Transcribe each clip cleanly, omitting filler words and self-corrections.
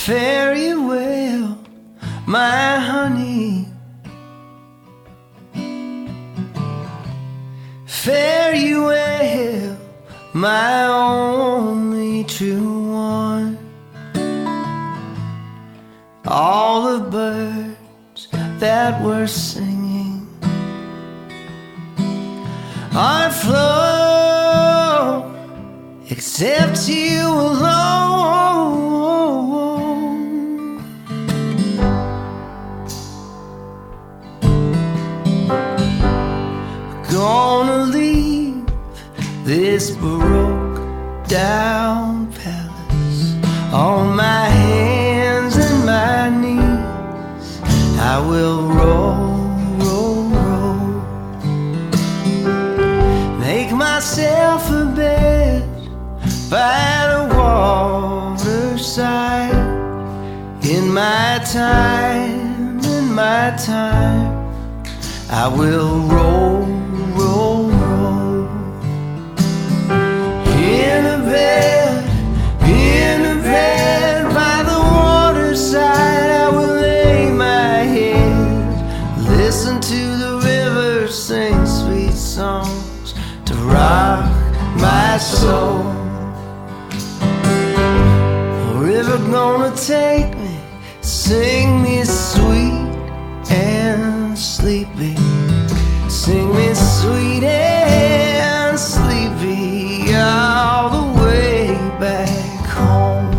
Fare you well, my honey. Fare you well, my only true one. All the birds that were singing are flown, except you alone. Gonna leave this broke down palace on my hands and my knees. I will roll, roll, roll, make myself a bed by the waterside. In my time, I will roll, roll, roll. In a bed by the waterside, I will lay my head, listen to the river sing sweet songs to rock my soul. A river gonna take me, sing me sweet and sleepy, sing me sweet and sleepy all the way back home.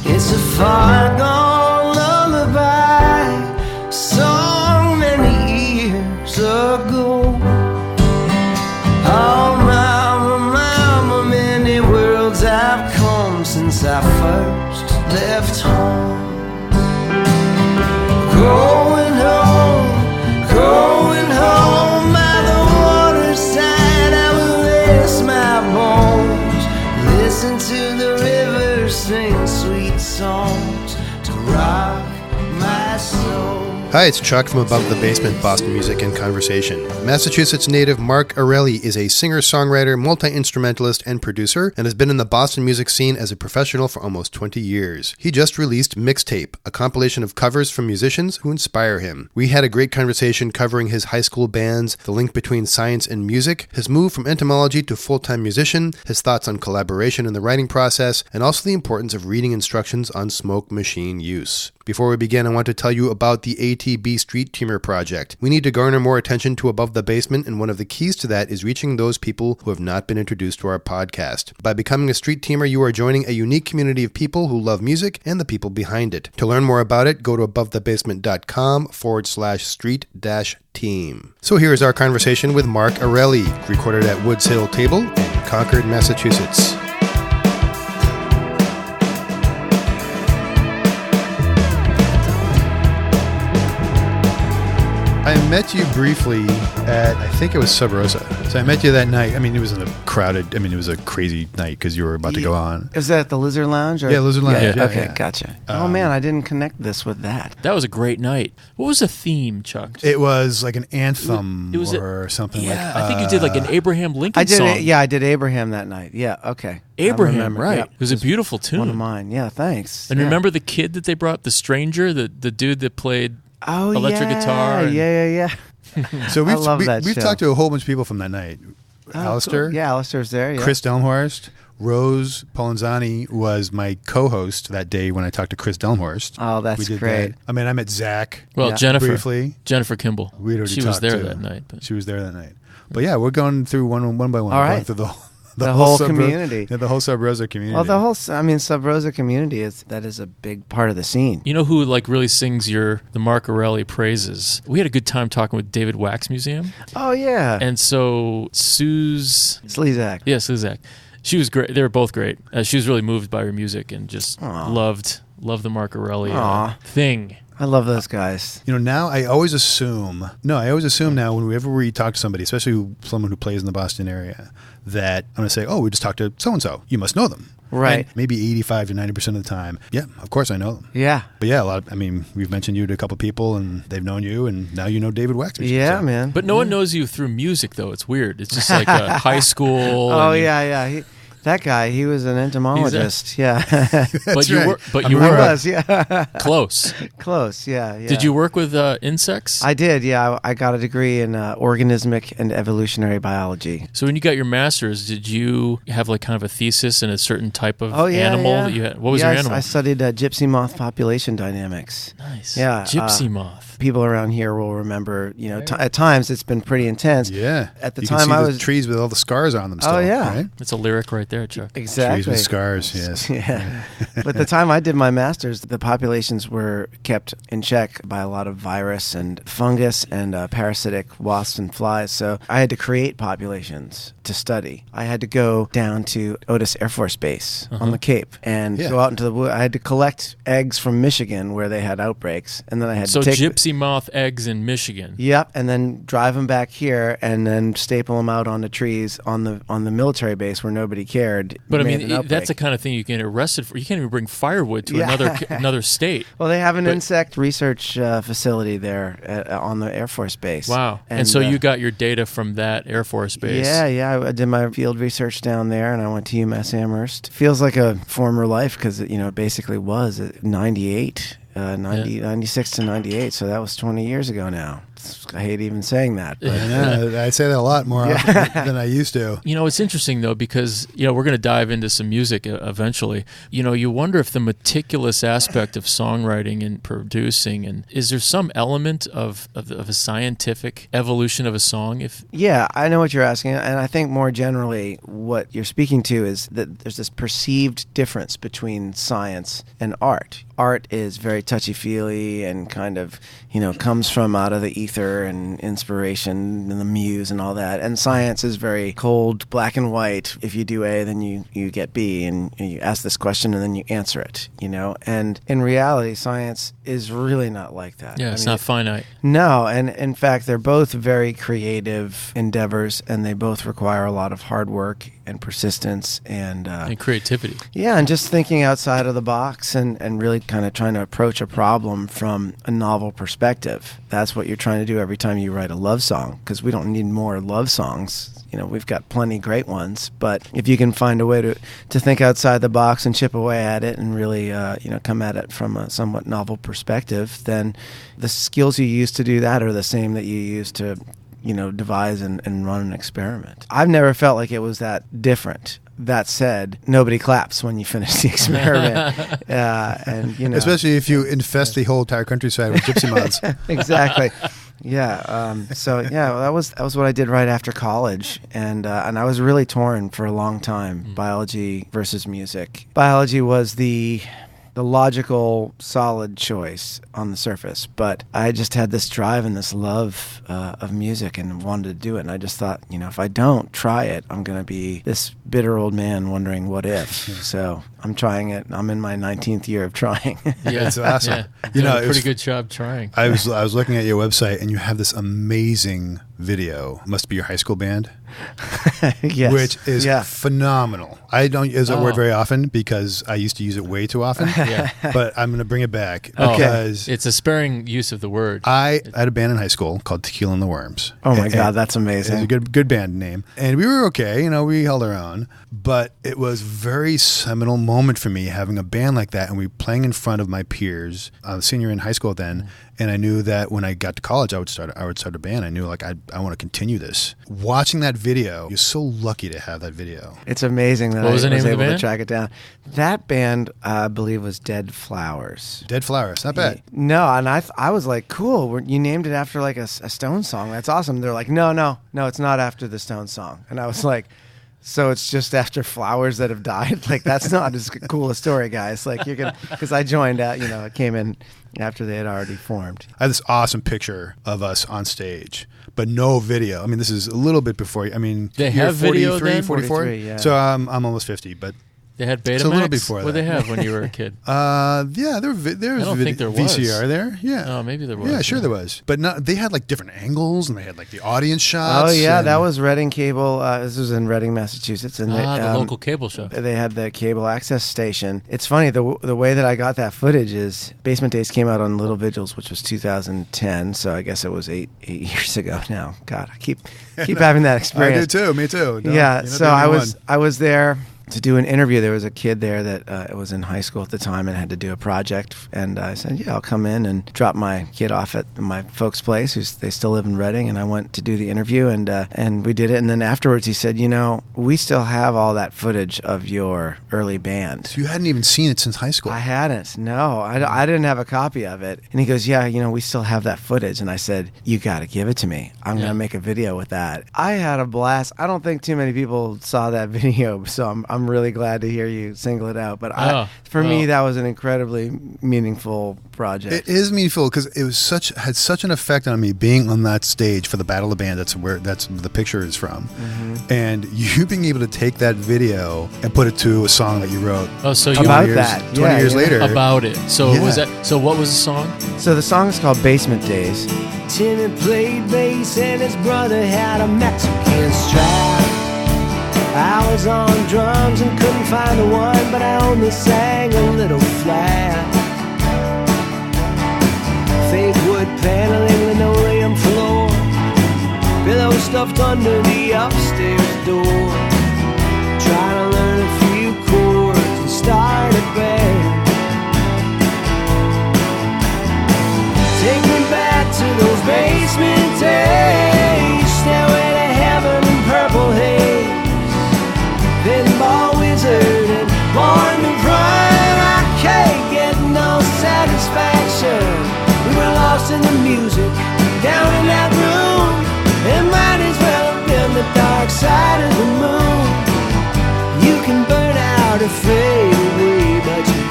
It's a far gone lullaby, sung many years ago. Oh mama, mama, many worlds I've come since I first left home. Going home, going home by the waterside, I will rest my bones, listen to the river sing sweet songs to rock my soul. Hi, it's Chuck from Above the Basement, Boston Music and Conversation. Massachusetts native Mark Erelli is a singer-songwriter, multi-instrumentalist, and producer, and has been in the Boston music scene as a professional for almost 20 years. He just released Mixtape, a compilation of covers from musicians who inspire him. We had a great conversation covering his high school bands, the link between science and music, his move from entomology to full-time musician, his thoughts on collaboration in the writing process, and also the importance of reading instructions on smoke machine use. Before we begin, I want to tell you about the ATB Street Teamer Project. We need to garner more attention to Above the Basement, and one of the keys to that is reaching those people who have not been introduced to our podcast. By becoming a Street Teamer, you are joining a unique community of people who love music and the people behind it. To learn more about it, go to abovethebasement.com/street-team. So here is our conversation with Mark Erelli, recorded at Woods Hill Table in Concord, Massachusetts. I met you briefly at, I think it was Sub Rosa. So I met you that night. I mean, it was in a crowded, it was a crazy night because you were about to go on. Is that at the Lizard Lounge? Or? Yeah, Lizard Lounge. Yeah, Yeah, okay, yeah. Gotcha. Oh, man, I didn't connect this with that. That was a great night. What was the theme, Chuck? It was like an anthem or something like that. I think you did like an Abraham Lincoln song. I did Abraham that night. Yeah, okay. Abraham, right. Yeah. It was a beautiful tune. One of mine. Yeah, thanks. And remember the kid that they brought, the stranger, the dude that played electric guitar? Yeah. So we've show. talked to a whole bunch of people from that night. Alistair. Cool. Yeah, Alistair's there. Yeah. Chris Delmhorst. Rose Polanzani was my co-host that day when I talked to Chris Delmhorst. Oh, that's great. That. I mean, I met Zach. Well, Jennifer. Briefly. Jennifer Kimball. She was there that night. But. She was there that night. But yeah, we're going through one by one. All right. Going through the whole community. Yeah, the whole Sub Rosa community. Well, Sub Rosa community is a big part of the scene. You know who really sings the Mark Erelli praises? We had a good time talking with David Wax Museum. Oh yeah. And so Suze Slezak. Yeah, Slezak. She was great. They were both great. She was really moved by her music and just loved the Mark Erelli thing. I love those guys. Now I always assume now whenever we talk to somebody, especially someone who plays in the Boston area, that I'm going to say, oh, we just talked to so-and-so. You must know them. Right. And maybe 85 to 90% of the time, yeah, of course I know them. Yeah. But yeah, we've mentioned you to a couple people and they've known you and now you know David Wax. Yeah, man. But no one knows you through music though. It's weird. It's just like high school. Oh, yeah. That guy, he was an entomologist. Yeah. But you right. were, but I you mean, were was, yeah. close. Close, yeah. Did you work with insects? I did, yeah. I got a degree in organismic and evolutionary biology. So when you got your master's, did you have like kind of a thesis in a certain type of animal that you had? What was your animal? I studied gypsy moth population dynamics. Nice. Yeah. Gypsy moth. People around here will remember, at times it's been pretty intense. Yeah. At the you time can see I the was trees with all the scars on them still. Oh, yeah. Right? That's a lyric right there, Chuck. Exactly. Trees with scars, yes. Yeah. But the time I did my master's, the populations were kept in check by a lot of virus and fungus and parasitic wasps and flies. So I had to create populations to study. I had to go down to Otis Air Force Base on the Cape and go out into the woods. I had to collect eggs from Michigan where they had outbreaks, and then I had to take gypsy moth eggs in Michigan. Yep, and then drive them back here, and then staple them out onto trees on the military base where nobody cared. But I mean, that's the kind of thing you can get arrested for. You can't even bring firewood to another state. Well, they have an insect research facility there on the Air Force Base. Wow! And so you got your data from that Air Force base. Yeah. I did my field research down there, and I went to UMass Amherst. Feels like a former life because it basically was at 98. 96 to 98, so that was 20 years ago now. I hate even saying that. But. I say that a lot more often than I used to. It's interesting, though, because, we're going to dive into some music eventually. You wonder if the meticulous aspect of songwriting and producing, and is there some element of a scientific evolution of a song? Yeah, I know what you're asking, and I think more generally what you're speaking to is that there's this perceived difference between science and art. Art is very touchy-feely and kind of, comes from out of the ether and inspiration and the muse and all that. And science is very cold, black and white. If you do A, then you get B, and you ask this question and then you answer it, And in reality, science is really not like that. Yeah, it's not finite. No, and in fact, they're both very creative endeavors, and they both require a lot of hard work and persistence and creativity. Yeah, and just thinking outside of the box and really kind of trying to approach a problem from a novel perspective. That's what you're trying to do every time you write a love song, because we don't need more love songs. We've got plenty great ones, but if you can find a way to think outside the box and chip away at it and really come at it from a somewhat novel perspective, then the skills you use to do that are the same that you use to devise and run an experiment. I've never felt like it was that different. That said, nobody claps when you finish the experiment, and especially if you infest the whole entire countryside with gypsy moths. Exactly. Yeah. That was what I did right after college, and I was really torn for a long time. Biology versus music. Biology was the logical, solid choice on the surface. But I just had this drive and this love of music and wanted to do it. And I just thought, if I don't try it, I'm going to be this bitter old man wondering what if. So I'm trying it. I'm in my 19th year of trying. Yeah, it's awesome. Yeah. Pretty good job trying. I was looking at your website, and you have this amazing video. Must be your high school band. Yes. Which is phenomenal. I don't use that word very often because I used to use it way too often. But I'm going to bring it back because it's a sparing use of the word. I had a band in high school called Tequila and the Worms. Oh my God, that's amazing. It was a good band name, and we were okay. We held our own. But it was a very seminal moment for me having a band like that, and we were playing in front of my peers. I was senior in high school then. And I knew that when I got to college, I would start a band. I knew I want to continue this. Watching that video, you're so lucky to have that video. It's amazing that I was able to track it down. That band, I believe, was Dead Flowers. Dead Flowers, not bad. No, and I was like, cool. You named it after like a Stones song. That's awesome. They're like, no, it's not after the Stones song. And I was like, so it's just after flowers that have died? Like, that's not as cool a story, guys. Like, you're gonna, because I joined out, I came in after they had already formed. I have this awesome picture of us on stage, but no video. I mean, this is a little bit before. I mean, they have video then? 44? 43, yeah. So I'm almost 50, but they had Betamax? It's a little before that. What did they have when you were a kid? Yeah, there was VCR there. Yeah. Oh, maybe there was. Yeah, sure there was. But they had like different angles, and they had like the audience shots. Oh, yeah, that was Reading Cable. This was in Reading, Massachusetts. And the local cable show. They had the cable access station. It's funny, the way that I got that footage is Basement Days came out on Little Vigils, which was 2010, so I guess it was eight years ago now. God, I keep having that experience. I do too, me too. So I was there. to do an interview. There was a kid there that was in high school at the time and had to do a project, and I said, yeah, I'll come in and drop my kid off at my folks' place. They still live in Reading, and I went to do the interview, and we did it. And then afterwards, he said, we still have all that footage of your early band. So you hadn't even seen it since high school? I hadn't. No, I didn't have a copy of it. And he goes, yeah, we still have that footage. And I said, you got to give it to me. I'm going to make a video with that. I had a blast. I don't think too many people saw that video, so I'm really glad to hear you single it out. But for me, that was an incredibly meaningful project. It is meaningful because it was had such an effect on me being on that stage for the Battle of the Band. That's the picture is from, and you being able to take that video and put it to a song that you wrote. Oh, so you about years, that 20 years later about it. So was that? So what was the song? So the song is called Basement Days. Timmy played bass and his brother had a Mexican strap. I was on drums and couldn't find the one, but I only sang a little flat. Fake wood paneling, linoleum floor, pillows stuffed under the upstairs door. Trying to learn a few chords and start a band. Take me back to those basement days, stairway to heaven in purple haze, pinball wizard and born to run. I can't get no satisfaction. We were lost in the music down in that room. It might as well have been the dark side of the moon. You can burn out or fade away, but you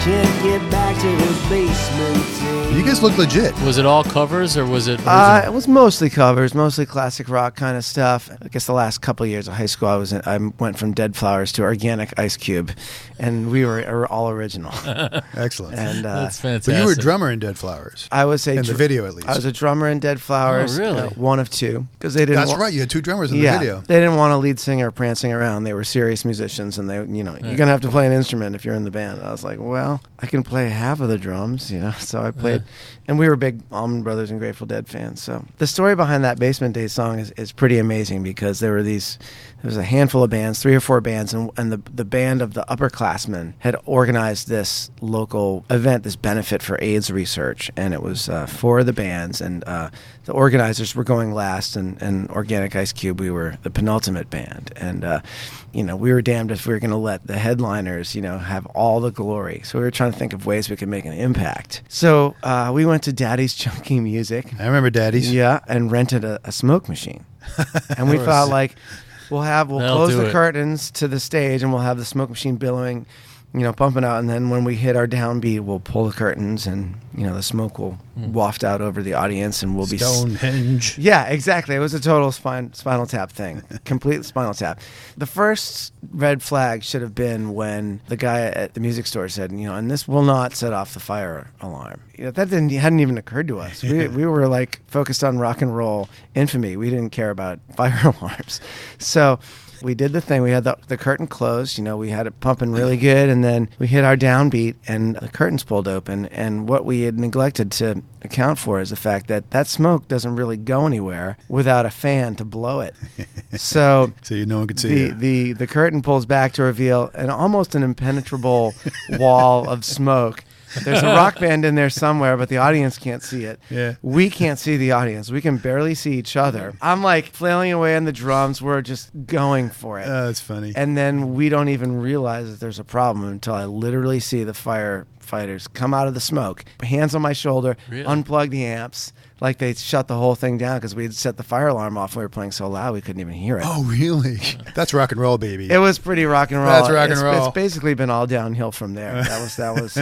can't get back to those basement days. You guys look legit. Was it all covers or was it original? It was mostly covers, mostly classic rock kind of stuff. I guess the last couple of years of high school, I went from Dead Flowers to Organic Ice Cube, and we were all original. Excellent. And That's fantastic. But you were a drummer in Dead Flowers. I was in the video, at least. I was a drummer in Dead Flowers. Oh, really? One of two, because they didn't. That's right. You had two drummers in the video. They didn't want a lead singer prancing around. They were serious musicians, and you're gonna have to play an instrument if you're in the band. I was like, well, I can play half of the drums, so I played. And we were big Allman Brothers and Grateful Dead fans. So the story behind that Basement Days song is pretty amazing, because there was a handful of bands, 3 or 4 bands, and the band of the upperclassmen had organized this local event, this benefit for AIDS research, and it was 4 of the bands, and the organizers were going last, and Organic Ice Cube, we were the penultimate band, and we were damned if we were going to let the headliners, have all the glory. So we were trying to think of ways we could make an impact. So we went to Daddy's Chunky Music. I remember Daddy's. Yeah, and rented a smoke machine. And we thought, we'll close the curtains to the stage, and we'll have the smoke machine billowing, pumping out, and then when we hit our downbeat, we'll pull the curtains, and the smoke will waft out over the audience, and we'll be Stonehenge. Yeah, exactly. It was a total Spinal Tap thing, complete Spinal Tap. The first red flag should have been when the guy at the music store said, and this will not set off the fire alarm. That hadn't even occurred to us. We were focused on rock and roll infamy. We didn't care about fire alarms. So we did the thing. We had the curtain closed. We had it pumping really good, and then we hit our downbeat, and the curtains pulled open. And what we had neglected to account for is the fact that smoke doesn't really go anywhere without a fan to blow it. So no one could see the curtain pulls back to reveal almost an impenetrable wall of smoke. There's a rock band in there somewhere, but the audience can't see it. Yeah. We can't see the audience. We can barely see each other. I'm flailing away on the drums. We're just going for it. Oh, that's funny. And then we don't even realize that there's a problem until I literally see the firefighters come out of the smoke, hands on my shoulder, unplug the amps. They shut the whole thing down because we had set the fire alarm off. We were playing so loud we couldn't even hear it. Oh, really? That's rock and roll, baby. It was pretty rock and roll. That's rock and roll. It's basically been all downhill from there. That was.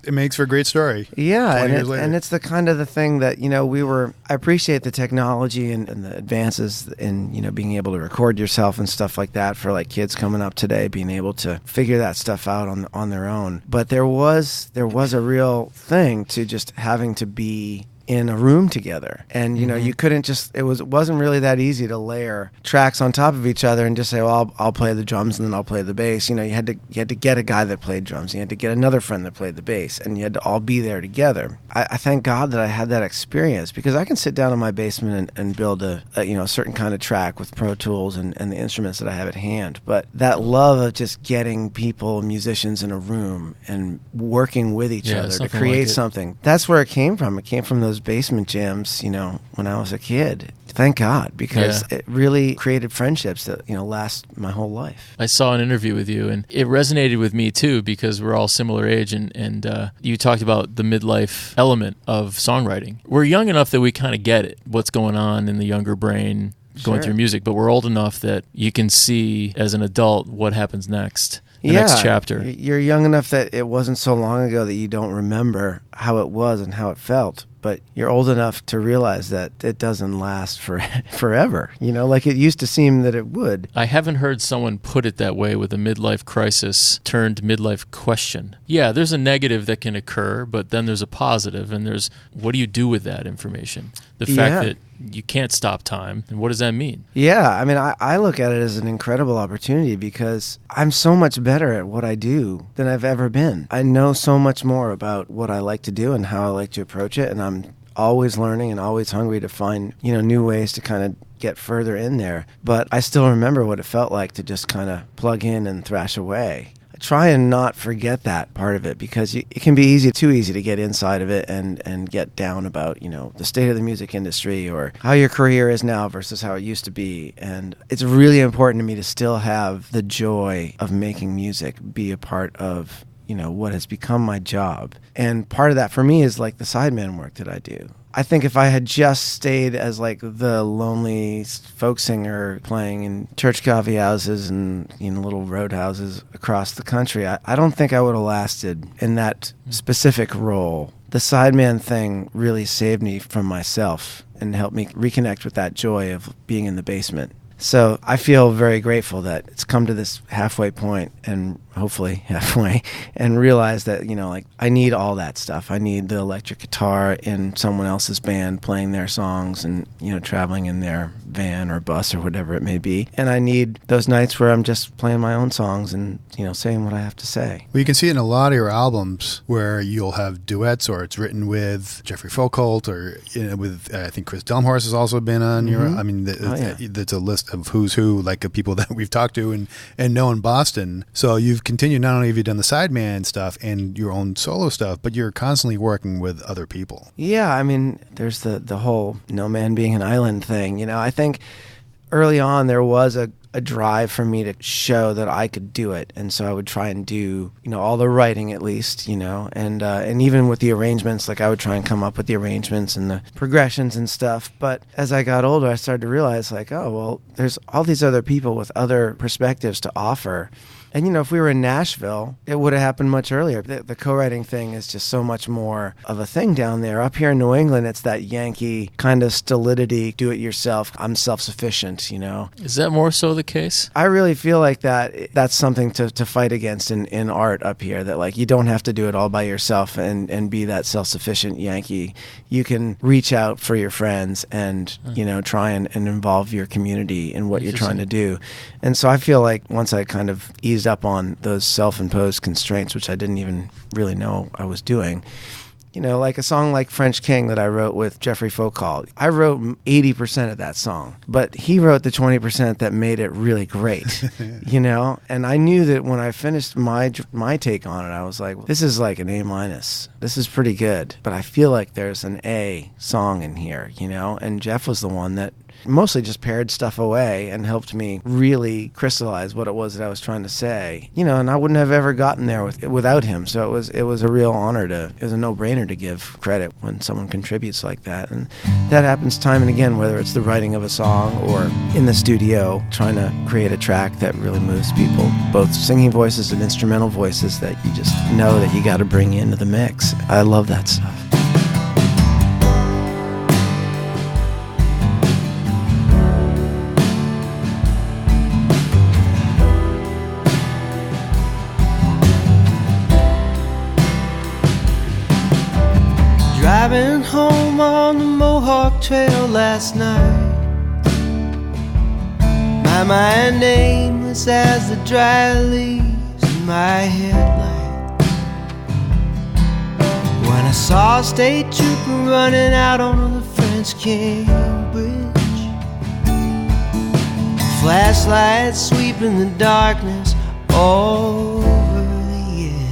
It makes for a great story. Yeah, 20 years later. And it's the kind of the thing that I appreciate the technology and the advances in being able to record yourself and stuff like that for kids coming up today, being able to figure that stuff out on their own. But there was a real thing to just having to be in a room together. And, you know, you couldn't just, it wasn't really that easy to layer tracks on top of each other and just say, well, I'll play the drums and then I'll play the bass. You know, you had to get a guy that played drums. You had to get another friend that played the bass, and you had to all be there together. I thank God that I had that experience, because I can sit down in my basement and build a certain kind of track with Pro Tools and the instruments that I have at hand. But that love of just getting people, musicians in a room and working with each other to create something, that's where it came from. It came from those basement jams, you know, when I was a kid. Thank God, because it really created friendships that, you know, last my whole life. I saw an interview with you, and it resonated with me too, because we're all similar age, and you talked about the midlife element of songwriting. We're young enough that we kind of get it, what's going on in the younger brain going through music, but we're old enough that you can see as an adult what happens next. The next chapter. You're young enough that it wasn't so long ago that you don't remember how it was and how it felt. But you're old enough to realize that it doesn't last forever. You know, like it used to seem that it would. I haven't heard someone put it that way, with a midlife crisis turned midlife question. Yeah, there's a negative that can occur, but then there's a positive, and there's, what do you do with that information? The fact that you can't stop time, and what does that mean? Yeah, I mean, I look at it as an incredible opportunity, because I'm so much better at what I do than I've ever been. I know so much more about what I like to do and how I like to approach it, and I'm always learning and always hungry to find, you know, new ways to kind of get further in there. But I still remember what it felt like to just kind of plug in and thrash away. Try and not forget that part of it, because it can be too easy to get inside of it and get down about, you know, the state of the music industry or how your career is now versus how it used to be. And it's really important to me to still have the joy of making music be a part of, you know, what has become my job. And part of that for me is like the sideman work that I do. I think if I had just stayed as like the lonely folk singer playing in church coffee houses and, you know, little roadhouses across the country, I don't think I would have lasted in that specific role. The sideman thing really saved me from myself and helped me reconnect with that joy of being in the basement. So I feel very grateful that it's come to this halfway point, and hopefully halfway, and realize that, you know, like I need all that stuff. I need the electric guitar in someone else's band playing their songs and, you know, traveling in their van or bus or whatever it may be. And I need those nights where I'm just playing my own songs and, you know, saying what I have to say. Well, you can see it in a lot of your albums where you'll have duets, or it's written with Jeffrey Foucault, or, you know, with I think Chris Delmhorst has also been on your. I mean, that's a list of who's who, like, of people that we've talked to and know in Boston. So you've continued, not only have you done the sideman stuff and your own solo stuff, but you're constantly working with other people. Yeah, I mean, there's the whole no man being an island thing. You know, I think early on there was a drive for me to show that I could do it, and so I would try and do, you know, all the writing at least, you know, and even with the arrangements, like I would try and come up with the arrangements and the progressions and stuff. But as I got older, I started to realize, like, oh well, there's all these other people with other perspectives to offer. And, you know, if we were in Nashville, it would have happened much earlier. The co-writing thing is just so much more of a thing down there. Up here in New England, it's that Yankee kind of stolidity, do-it-yourself, I'm self-sufficient, you know. Is that more so the case? I really feel like that's something to fight against in art up here, that, like, you don't have to do it all by yourself and be that self-sufficient Yankee. You can reach out for your friends and, you know, try and involve your community in what you're trying to do. And so I feel like once I kind of eased up on those self-imposed constraints, which I didn't even really know I was doing, you know, like a song like French King that I wrote with Jeffrey Foucault, I wrote 80% of that song, but he wrote the 20% that made it really great, you know? And I knew that when I finished my take on it, I was like, this is like an A-. This is pretty good, but I feel like there's an A song in here, you know? And Jeff was the one that mostly just pared stuff away and helped me really crystallize what it was that I was trying to say, you know, and I wouldn't have ever gotten there without him. So it was a real honor it was a no-brainer to give credit when someone contributes like that. And that happens time and again, whether it's the writing of a song or in the studio trying to create a track that really moves people, both singing voices and instrumental voices that you just know that you got to bring into the mix. I love that stuff. Driving home on the Mohawk Trail last night, my mind aimless as the dry leaves in my headlight, when I saw a state trooper running out on the French King Bridge, flashlight sweeping the darkness over the edge.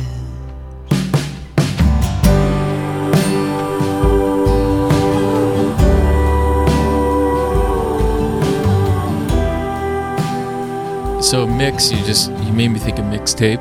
So Mix, you made me think of Mixtape,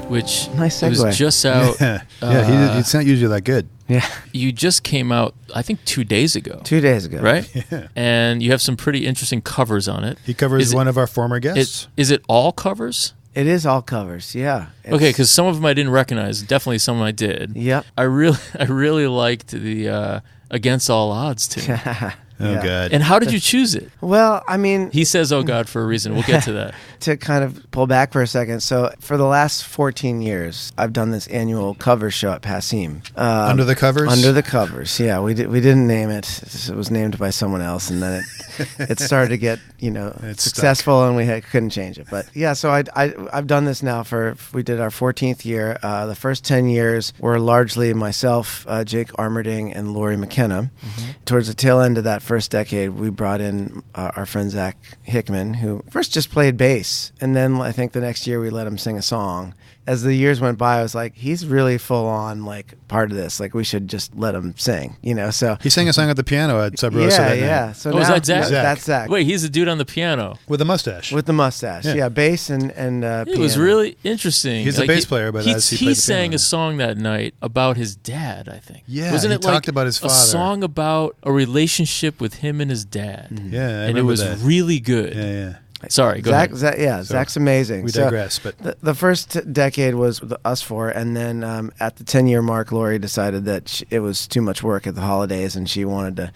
which nice it was segue. just out. It's not usually that good. Yeah. You just came out, I think, 2 days ago. 2 days ago. Right? Yeah. And you have some pretty interesting covers on it. He covers one of our former guests. Is it all covers? It is all covers, yeah. Okay, because some of them I didn't recognize. Definitely some I did. Yep. I really liked the Against All Odds too. Oh, Yeah. God. And how did you choose it? Well, I mean, He says, "Oh God," for a reason. We'll get to that. to kind of pull back for a second. So for the last 14 years, I've done this annual cover show at Passim. Under the Covers? Under the Covers, yeah. We didn't name it. It was named by someone else, and then it started to get It's successful, and we couldn't change it. But yeah, so I've done this now we did our 14th year. The first 10 years were largely myself, Jake Armerding, and Lori McKenna. Mm-hmm. Towards the tail end of that first decade, we brought in our friend Zach Hickman, who first just played bass, and then I think the next year we let him sing a song. As the years went by, I was like, he's really full on part of this. Like, we should just let him sing, So He sang a song at the piano at Sub Rosa that night. yeah. So is now, that Zach? That's Zach. Wait, he's the dude on the piano. With a mustache. With the mustache, Yeah. bass and It was piano. really interesting. He's a bass player, but he as he played the sang piano. a song that night about his dad, I think. Yeah, Wasn't he it talked about his a father. song about a relationship with him and his dad? Yeah, I and it remember was that. really good. Yeah. Sorry, go ahead. Zach's amazing. We So digress, but the first decade was us four, and then at the 10-year mark, Lori decided that it was too much work at the holidays, and she wanted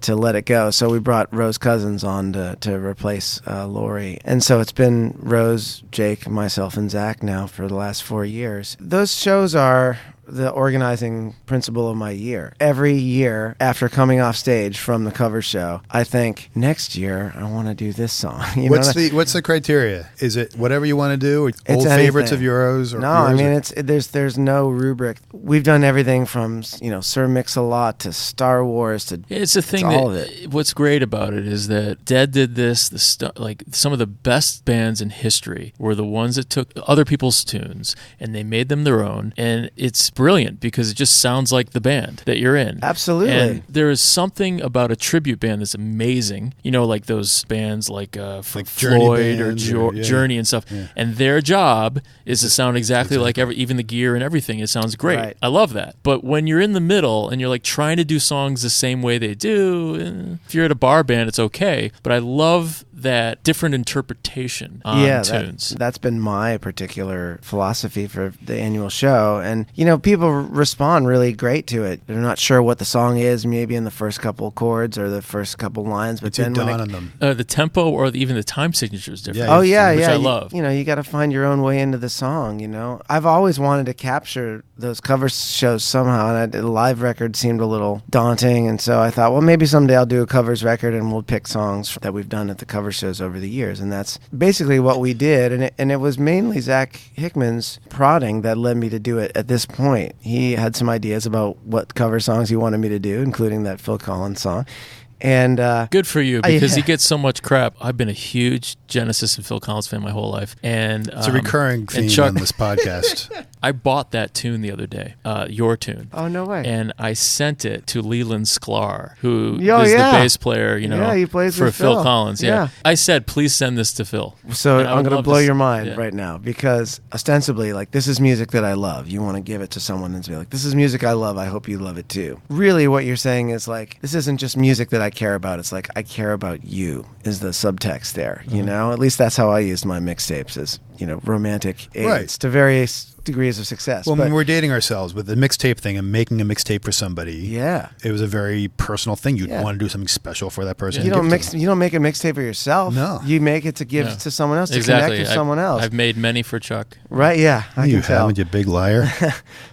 to let it go. So we brought Rose Cousins on to replace Lori, and so it's been Rose, Jake, myself, and Zach now for the last 4 years. Those shows are the organizing principle of my year. Every year after coming off stage from the cover show, I think, next year I want to do this song. what's the criteria? Is it whatever you want to do? Or old anything. favorites of yours? Or No, I yours, mean or- there's no rubric. We've done everything from Sir Mix-a-Lot to Star Wars to It's the thing all that of it. what's great about it is that Dead did this. Like some of the best bands in history were the ones that took other people's tunes and they made them their own, and it's brilliant because it just sounds like the band that you're in. Absolutely. And there is something about a tribute band that's amazing. Like those bands like Like Journey Floyd or bands or- yeah. Journey and stuff. Yeah. And their job is to sound exactly like even the gear and everything. It sounds great. Right. I love that. But when you're in the middle and you're like trying to do songs the same way they do, if you're at a bar band, it's okay. But I love that different interpretation on tunes. That's been my particular philosophy for the annual show. And, people respond really great to it. They're not sure what the song is, maybe in the first couple chords or the first couple lines. But It's you then dawn when on them. The tempo or even the time signature is different. Yeah, Oh yeah, which yeah. I love. You got to find your own way into the song. I've always wanted to capture those cover shows somehow, and the live record seemed a little daunting. And so I thought, well, maybe someday I'll do a covers record, and we'll pick songs that we've done at the cover shows over the years. And that's basically what we did. And it was mainly Zach Hickman's prodding that led me to do it. At this point, he had some ideas about what cover songs he wanted me to do, including that Phil Collins song. And good for you because yeah. he gets so much crap. I've been a huge Genesis and Phil Collins fan my whole life, and It's a recurring theme on this podcast. I bought that tune the other day, your tune. Oh, no way. And I sent it to Leland Sklar, who Oh, is yeah. the bass player, Yeah, he plays for with Phil Phil. Collins. Yeah. I said, please send this to Phil. So And I I'm would going to love blow to your mind yeah. right now, because ostensibly, this is music that I love. You want to give it to someone and be like, this is music I love. I hope you love it too. Really, what you're saying is this isn't just music that I care about. It's like, I care about you is the subtext there, At least that's how I used my mixtapes as, romantic aids Right. to various degrees of success. Well, but when we're dating ourselves with the mixtape thing and making a mixtape for somebody, yeah, it was a very personal thing. You'd Yeah. want to do something special for that person. you and don't give it to them. you don't make a mixtape for yourself. No. You make it to give No. to someone else, to Exactly. connect with someone else. I've made many for Chuck. Right? Yeah, I You can tell. haven't, you big liar.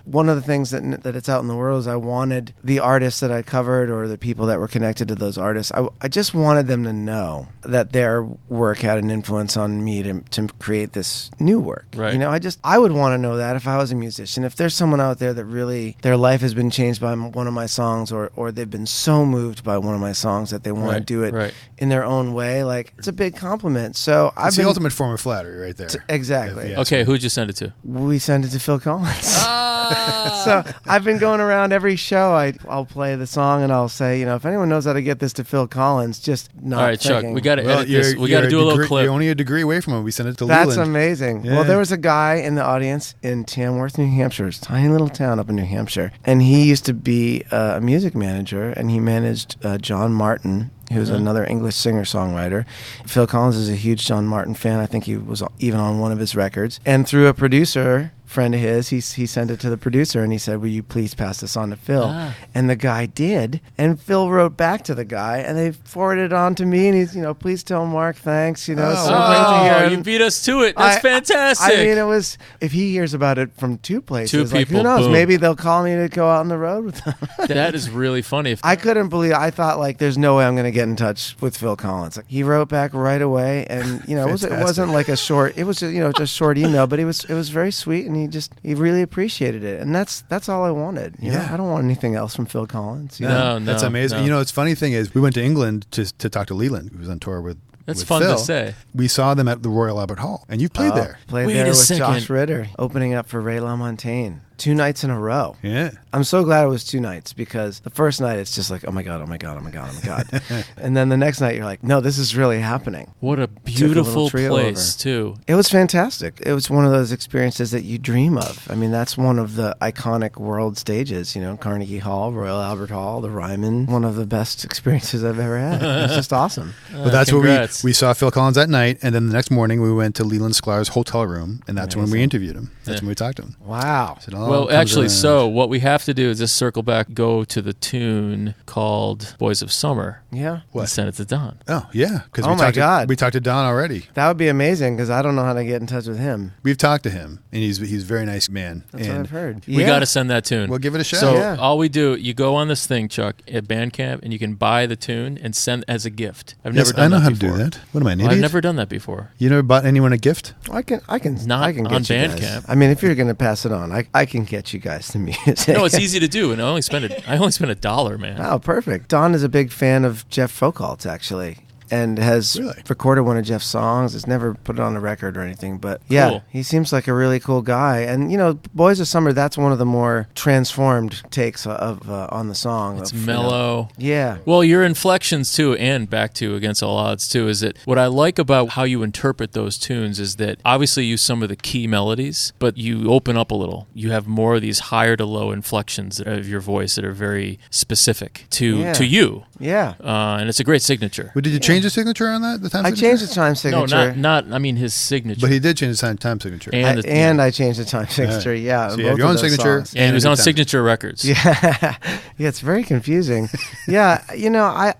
One of the things that it's out in the world is I wanted the artists that I covered or the people that were connected to those artists, I just wanted them to know that their work had an influence on me to create this new work. Right. You know, I would want to know that if I was a musician. If there's someone out there that really, their life has been changed by one of my songs or they've been so moved by one of my songs that they want to Right, do it right. in their own way, like, it's a big compliment. So I've It's been... the ultimate form of flattery right there. Exactly. If you ask Okay, me. who'd you send it to? We send it to Phil Collins. Ah! So I've been going around every show. I'll play the song and I'll say, if anyone knows how to get this to Phil Collins, just not All right, Chuck, thinking. we got to Well, edit this. We got to you're do a little degree- clip. You're only a degree away from it. We sent it to That's Leland. amazing. Yeah. Well, there was a guy in the audience in Tamworth, New Hampshire. It's a tiny little town up in New Hampshire. And he used to be a music manager, and he managed John Martin, who's another English singer-songwriter. Phil Collins is a huge John Martin fan. I think he was even on one of his records. And through a producer friend of his, he sent it to the producer, and he said, will you please pass this on to Phil? Ah. And the guy did. And Phil wrote back to the guy, and they forwarded it on to me, and he's, please tell Mark thanks. So great to hear. Oh, And you beat us to it. That's fantastic. I mean, it was, if he hears about it from two places, Two like, who people, knows? boom. Maybe they'll call me to go out on the road with them. That is really funny. I couldn't believe. I thought like, there's no way I'm going to get in touch with Phil Collins. Like, he wrote back right away, and it wasn't like a short. It was just short email, but it was very sweet, and he really appreciated it, and that's all I wanted. You know? I don't want anything else from Phil Collins. You know? No, That's amazing. no. It's funny thing is we went to England to talk to Leland, who was on tour with That's with fun to Phil. say. We saw them at the Royal Albert Hall, and you played there. Played Wait there a with second. Josh Ritter, opening up for Ray LaMontagne 2 nights in a row. Yeah. I'm so glad it was 2 nights, because the first night it's just like, oh my God, oh my God, oh my God, oh my God. And then the next night you're like, no, this is really happening. What a Took a beautiful little trio place, over. too. It was fantastic. It was one of those experiences that you dream of. I mean, that's one of the iconic world stages, Carnegie Hall, Royal Albert Hall, the Ryman. One of the best experiences I've ever had. It's just awesome. But that's where Congrats. we saw Phil Collins that night, and then the next morning we went to Leland Sklar's hotel room, and that's when we Amazing. interviewed him. That's Yeah. when we talked to him. Wow. So it all Well, comes actually, around. so what we have to do is just circle back, go to the tune called Boys of Summer, Yeah. What? and send it to Don. Oh, yeah. Because Oh my God. we talked to Don already. That would be amazing, because I don't know how to get in touch with him. We've talked to him, and he's a very nice man. That's and what I've heard. We got to send that tune. We'll give it a shot. So Yeah. all we do, you go on this thing, Chuck, at Bandcamp, and you can buy the tune and send as a gift. I've Yes, never done I know that how before. to do that. What am I, an Well, idiot? I've never done that before. You never bought anyone a gift? I can Not I can get on you guys. Bandcamp. I mean, if you're going to pass it on, I can get you guys the music. No, it's easy to do, and I only spend $1, man. Oh, perfect. Don is a big fan of Jeff Folkalt's, actually, and has Really? recorded one of Jeff's songs. Has never put it on a record or anything, but yeah, Cool. he seems like a really cool guy. And Boys of Summer, that's one of the more transformed takes of on the song. It's of, mellow. Yeah. Well, your inflections too, and back to Against All Odds too, is that what I like about how you interpret those tunes is that obviously you use some of the key melodies, but you open up a little. You have more of these higher to low inflections of your voice that are very specific to you, Yeah. and it's a great signature. Well, did you change the signature on that? The time I signature? changed the time No, signature. not. I mean his signature. But he did change the time signature. And I changed the time signature. Yeah. So on you have both your of own those signature. songs. and it was a on time. Signature Records. Yeah, it's very confusing. Yeah,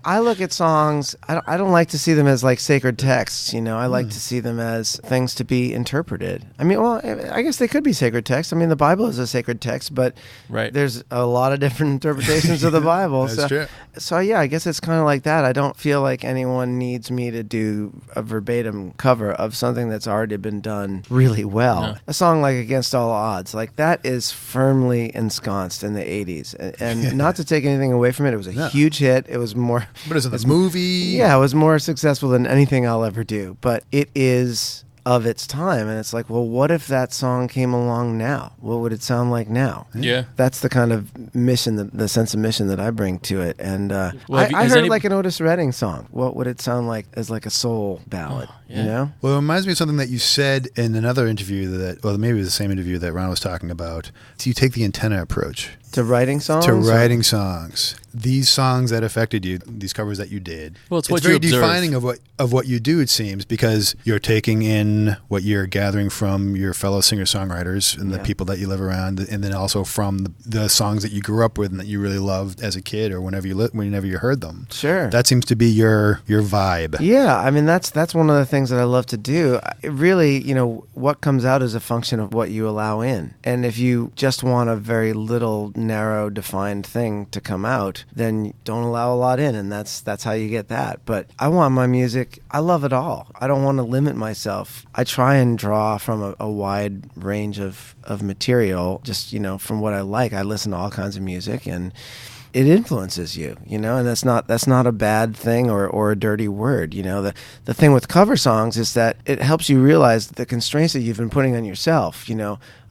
I look at songs. I don't like to see them as like sacred texts. I like to see them as things to be interpreted. I mean, well, I guess they could be sacred texts. I mean, the Bible is a sacred text, but Right. there's a lot of different interpretations of the Bible. That's true. So yeah, I guess it's kind of like that. I don't feel like anyone needs me to do a verbatim cover of something that's already been done really well. No. A song like Against All Odds, like that is firmly ensconced in the 80s. And not to take anything away from it, it was a No. huge hit. It was more... But is it the movie? Yeah, it was more successful than anything I'll ever do. But it is of its time, and it's like, well, what if that song came along now? What would it sound like now? Yeah. That's the kind of mission, the sense of mission that I bring to it. And Well, I has heard any- like an Otis Redding song. What would it sound like as like a soul ballad? yeah. You know? Well, it reminds me of something that you said in another interview maybe it was the same interview that Ron was talking about. So you take the antenna approach. To writing songs? To writing songs. These songs that affected you, these covers that you did. Well, it's what very you observe. defining of what you do, it seems, because you're taking in what you're gathering from your fellow singer-songwriters and the people that you live around, and then also from the songs that you grew up with and that you really loved as a kid or whenever you heard them. Sure. That seems to be your vibe. Yeah, I mean, that's one of the things that I love to do. It really, what comes out is a function of what you allow in. And if you just want a very little, narrow, defined thing to come out, then don't allow a lot in, and that's how you get that. But I want my music, I love it all. I don't want to limit myself. I try and draw from a wide range of material, just, from what I like. I listen to all kinds of music, and it influences you, and that's not a bad thing or a dirty word. The thing with cover songs is that it helps you realize the constraints that you've been putting on yourself.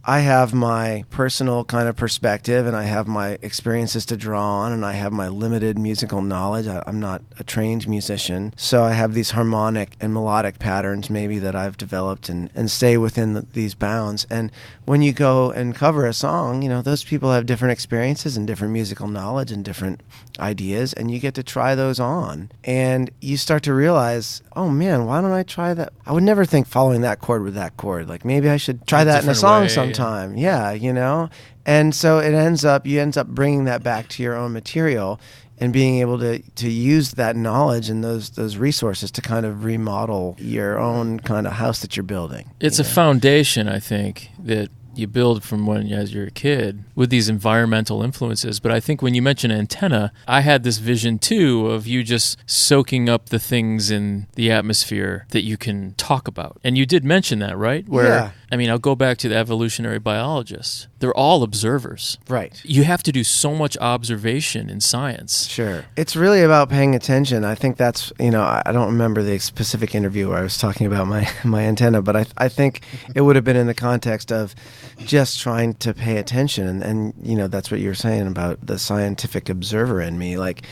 I have my personal kind of perspective, and I have my experiences to draw on, and I have my limited musical knowledge. I'm not a trained musician, so I have these harmonic and melodic patterns maybe that I've developed and stay within these bounds. And when you go and cover a song, those people have different experiences and different musical knowledge and different ideas, and you get to try those on. And you start to realize, oh man, why don't I try that? I would never think following that chord with that chord. Like maybe I should try that in a song sometime. Yeah, And so you ends up bringing that back to your own material and being able to use that knowledge and those resources to kind of remodel your own kind of house that you're building. It's a foundation, I think, that you build from as you're a kid with these environmental influences. But I think when you mention antenna, I had this vision too of you just soaking up the things in the atmosphere that you can talk about. And you did mention that, right? Where, I mean, I'll go back to the evolutionary biologists. They're all observers. Right. You have to do so much observation in science. Sure. It's really about paying attention. I think that's, I don't remember the specific interview where I was talking about my antenna, but I think it would have been in the context of just trying to pay attention. And that's what you were saying about the scientific observer in me. Like,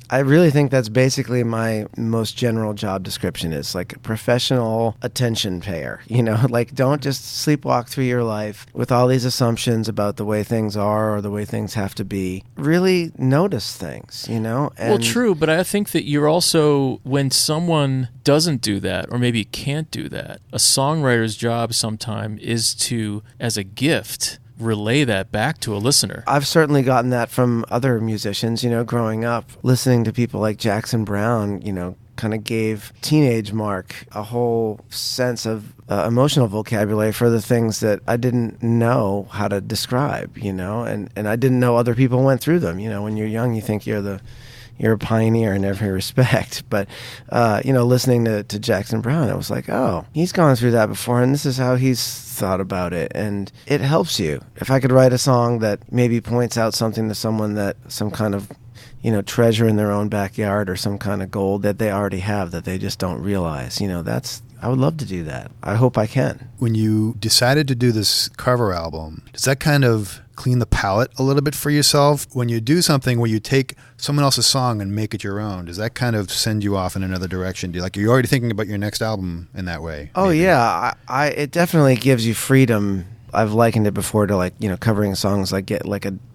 I really think that's basically my most general job description, is like a professional attention payer. Like don't just sleepwalk through your life with all these assumptions about the way things are or the way things have to be. Really notice things, And well, true, but I think that you're also, when someone doesn't do that or maybe can't do that, a songwriter's job sometime is to, as a gift, relay that back to a listener. I've certainly gotten that from other musicians, growing up, listening to people like Jackson Browne, kind of gave teenage Mark a whole sense of emotional vocabulary for the things that I didn't know how to describe, and I didn't know other people went through them. When you're young, you think you're a pioneer in every respect. But, listening to Jackson Browne, it was like, oh, he's gone through that before, and this is how he's thought about it. And it helps you. If I could write a song that maybe points out something to someone, that some kind of, treasure in their own backyard, or some kind of gold that they already have that they just don't realize, I would love to do that. I hope I can. When you decided to do this cover album, does that kind of clean the palette a little bit for yourself? When you do something where you take someone else's song and make it your own, does that kind of send you off in another direction? You're already thinking about your next album in that way? Oh, maybe? Yeah. It definitely gives you freedom. I've likened it before to covering songs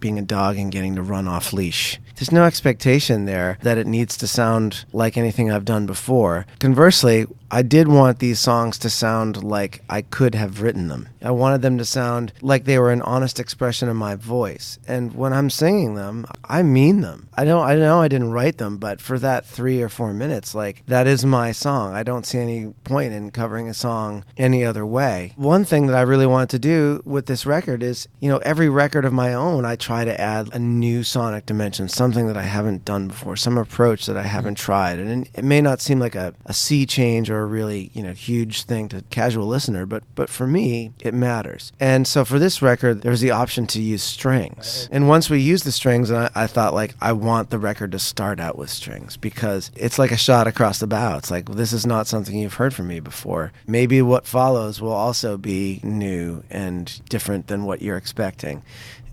being a dog and getting to run off leash. There's no expectation there that it needs to sound like anything I've done before. Conversely, I did want these songs to sound like I could have written them. I wanted them to sound like they were an honest expression of my voice. And when I'm singing them, I mean them. I know I didn't write them, but for that 3 or 4 minutes, that is my song. I don't see any point in covering a song any other way. One thing that I really wanted to do with this record is, every record of my own, I try to add a new sonic dimension, something that I haven't done before, some approach that I haven't tried. And it may not seem like a sea change or a really, huge thing to casual listener, but for me, it matters. And so for this record, there was the option to use strings. And once we used the strings, I thought, I want the record to start out with strings, because it's like a shot across the bow. It's like, this is not something you've heard from me before. Maybe what follows will also be new and different than what you're expecting,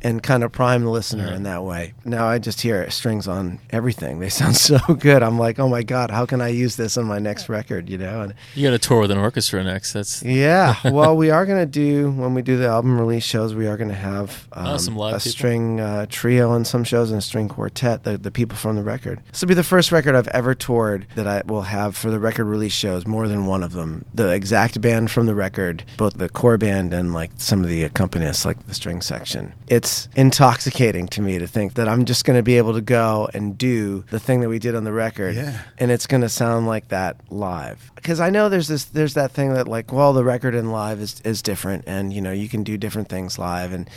and kind of prime the listener in that way. Now I just hear strings on everything. They sound so good. I'm like, oh my God, how can I use this on my next record, And You got to tour with an orchestra next. That's yeah. Well, we are going to do, when we do the album release shows, we are going to have some live a people. string trio on some shows and a string quartet, the people from the record. This will be the first record I've ever toured that I will have for the record release shows, more than one of them. The exact band from the record, both the core band and like some of the accompanists, like the string section. It's intoxicating to me to think that I'm just going to be able to go and do the thing that we did on the record, and it's going to sound like that live. Because I know there's that thing that like, well, the record and live is different, and you know you can do different things live. And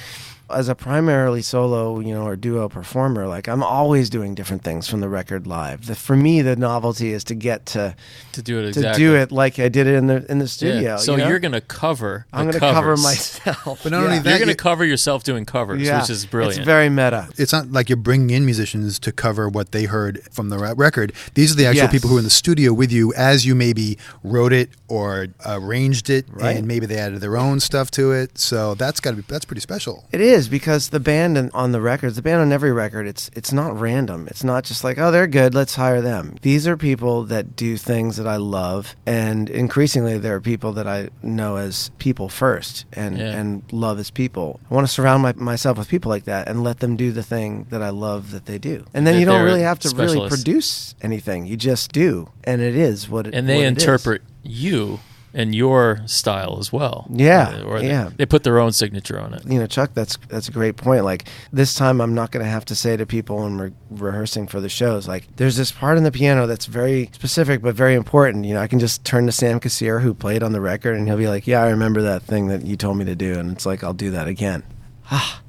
as a primarily solo, or duo performer, like I'm always doing different things from the record live. For me, the novelty is to get to do it exactly. to do it like I did it in the studio. Yeah. So you're going to cover. I'm going to cover myself. But not only that, you're going to cover yourself doing covers, which is brilliant. It's very meta. It's not like you're bringing in musicians to cover what they heard from the record. These are the actual people who are in the studio with you as you maybe wrote it or arranged it, and maybe they added their own stuff to it. So that's pretty special. It is, because the band on the records, the band on every record, it's not random. It's not just like, oh, they're good, let's hire them. These are people that do things that I love, and increasingly there are people that I know as people first and love as people. I want to surround myself with people like that and let them do the thing that I love that they do. And then you don't really have to really produce anything. You just do, and it is what it is. And they interpret you and your style as well. They put their own signature on it. Chuck, that's a great point. Like, this time I'm not going to have to say to people when we're rehearsing for the shows, like, there's this part in the piano that's very specific but very important. I can just turn to Sam Kassir, who played on the record, and he'll be like, yeah, I remember that thing that you told me to do. And it's like, I'll do that again.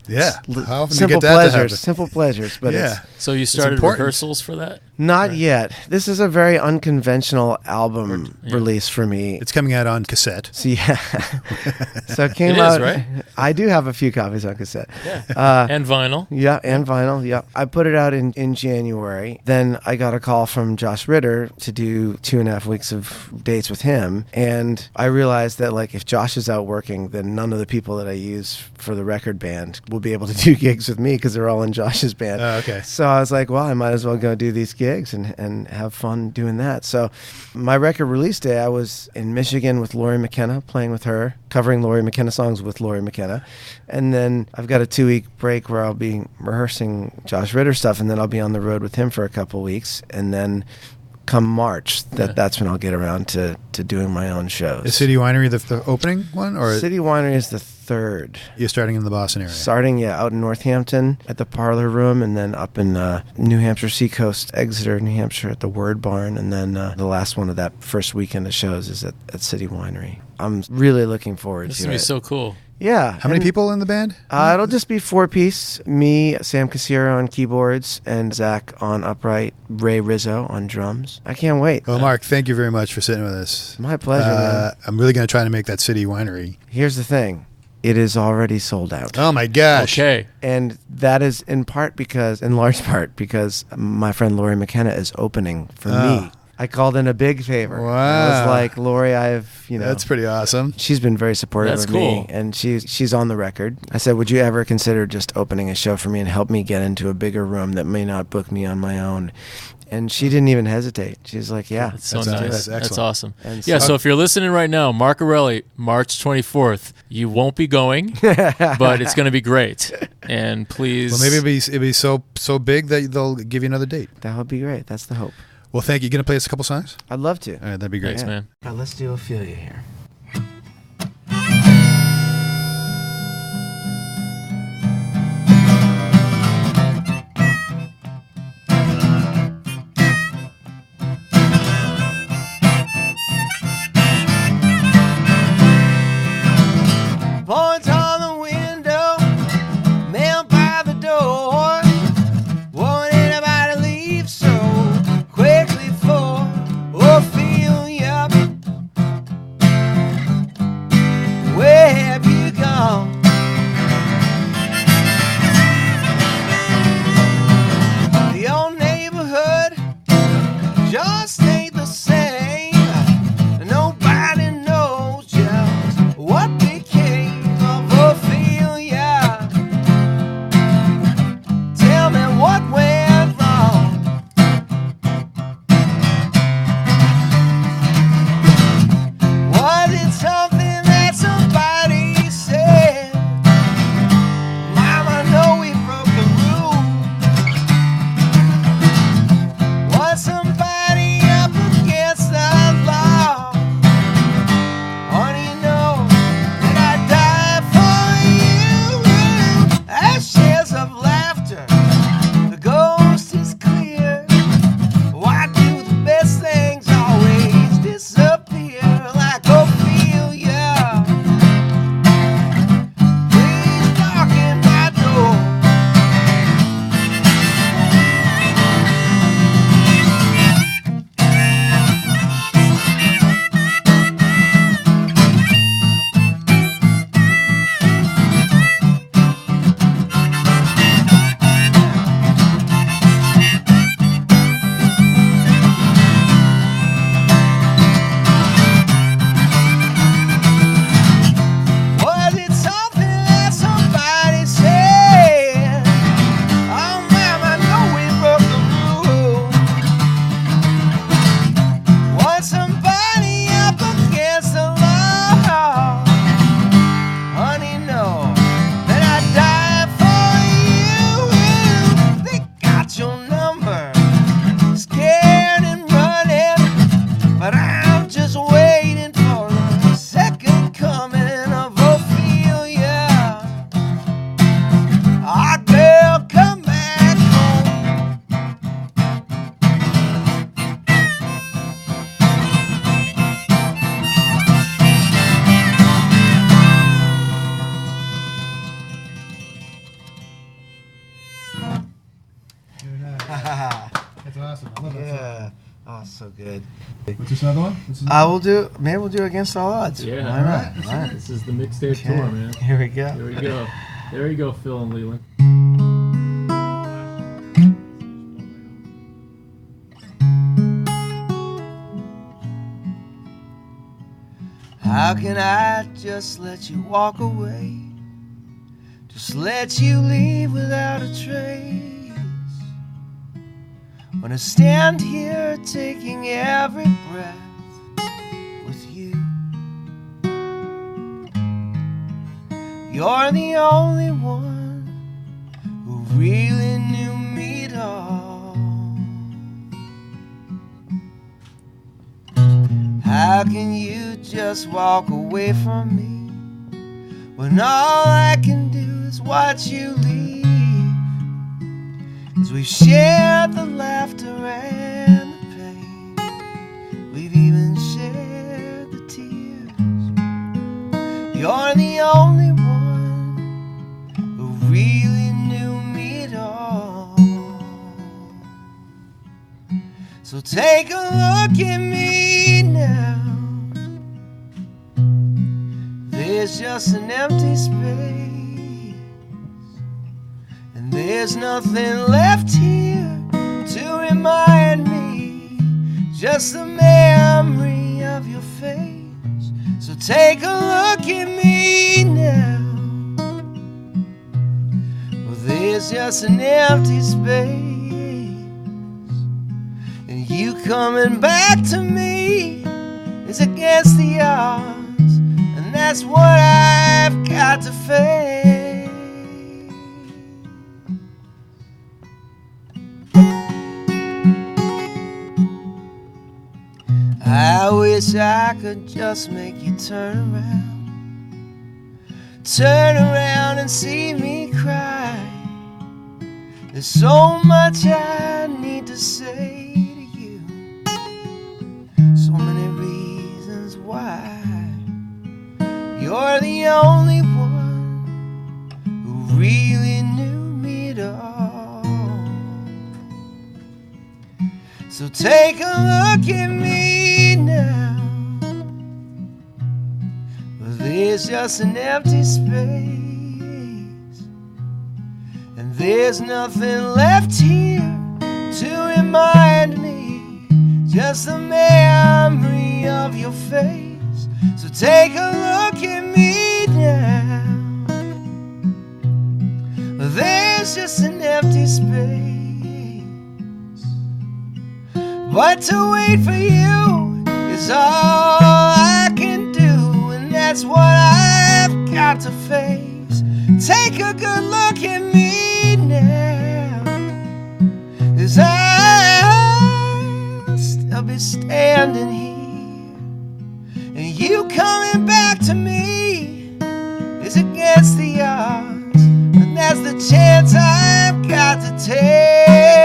Yeah. How often simple do you get that pleasures, simple pleasures. But so you started rehearsals for that? Not yet. This is a very unconventional album release for me. It's coming out on cassette. So so it came out. Right? I do have a few copies on cassette. Yeah. And vinyl. Yeah, and vinyl. Yeah, I put it out in January. Then I got a call from Josh Ritter to do 2.5 weeks of dates with him, and I realized that like if Josh is out working, then none of the people that I use for the record band will be able to do gigs with me because they're all in Josh's band. Okay. So I was like, well, I might as well go do these gigs and have fun doing that. So my record release day, I was in Michigan with Laurie McKenna, playing with her, covering Laurie McKenna songs with Laurie McKenna. And then I've got a 2-week break where I'll be rehearsing Josh Ritter stuff, and then I'll be on the road with him for a couple weeks. And then come March, that's when I'll get around to doing my own shows. Is City Winery the opening one? Or City Winery is the third. You're starting in the Boston area? Starting, out in Northampton at the Parlor Room, and then up in New Hampshire, Seacoast, Exeter, New Hampshire at the Word Barn, and then the last one of that first weekend of shows is at City Winery. I'm really looking forward to it. This is going to be so cool. Yeah. How many people in the band? It'll just be 4-piece. Me, Sam Kassir on keyboards, and Zach on upright, Ray Rizzo on drums. I can't wait. Well, Mark, thank you very much for sitting with us. My pleasure, man. I'm really going to try to make that City Winery. Here's the thing. It is already sold out. Oh, my gosh. Okay. And that is in large part because my friend Laurie McKenna is opening for me. I called in a big favor. Wow. I was like, Laurie, That's pretty awesome. She's been very supportive of cool. me, and she's on the record. I said, would you ever consider just opening a show for me and help me get into a bigger room that may not book me on my own? And she didn't even hesitate. She's like, yeah. That's so nice. That's awesome. And so if you're listening right now, Mark Erelli, March 24th, you won't be going, but it's going to be great. And please. Well, maybe it'll be so big that they'll give you another date. That would be great. That's the hope. Well, thank you. You going to play us a couple songs? I'd love to. All right, that'd be great. Thanks, man. All right, let's do Ophelia here. Points on the window, mail by the door. Won't anybody leave so quickly for Ophelia? That's awesome. I love that song. Yeah. Oh, so good. What's this another one? Maybe we'll do Against All Odds. Yeah. Why not? All right. This is the Mixtape tour, man. Here we go. Here we go. There you go, Phil and Leland. How can I just let you walk away? Just let you leave without a trace? When I stand here taking every breath with you, you're the only one who really knew me at all. How can you just walk away from me when all I can do is watch you leave? As we've shared the laughter and the pain, we've even shared the tears. You're the only one who really knew me at all. So take a look at me now. There's just an empty space, and there's nothing left here to remind me, just the memory of your face. So take a look at me now. Well, there's just an empty space, and you coming back to me is against the odds. That's what I've got to face. I wish I could just make you turn around and see me cry. There's so much I need to say to you, so many reasons why. You're the only one who really knew me at all. So take a look at me now. Well, there's just an empty space, and there's nothing left here to remind me, just the memory of your face. So take a look at me now. There's just an empty space, but to wait for you is all I can do, and that's what I've got to face. Take a good look at me now, 'cause I'll still be standing here. And you coming back to me is against the odds, and that's the chance I've got to take.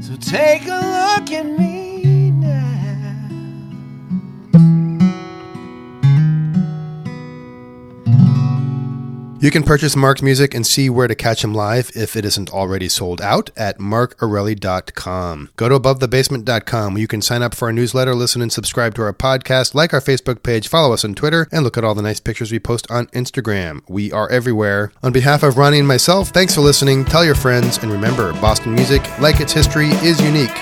So take a look at me. You can purchase Mark's music and see where to catch him live if it isn't already sold out at markerelli.com. Go to abovethebasement.com where you can sign up for our newsletter, listen and subscribe to our podcast, like our Facebook page, follow us on Twitter, and look at all the nice pictures we post on Instagram. We are everywhere. On behalf of Ronnie and myself, thanks for listening, tell your friends, and remember, Boston music, like its history, is unique.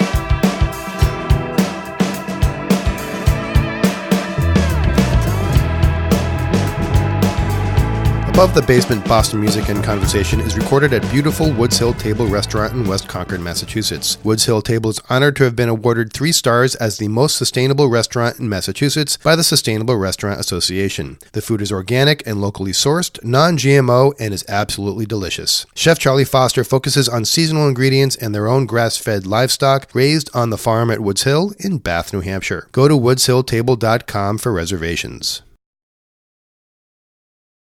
Above the Basement, Boston Music and Conversation is recorded at beautiful Woods Hill Table Restaurant in West Concord, Massachusetts. Woods Hill Table is honored to have been awarded 3 stars as the most sustainable restaurant in Massachusetts by the Sustainable Restaurant Association. The food is organic and locally sourced, non-GMO, and is absolutely delicious. Chef Charlie Foster focuses on seasonal ingredients and their own grass-fed livestock raised on the farm at Woods Hill in Bath, New Hampshire. Go to woodshilltable.com for reservations.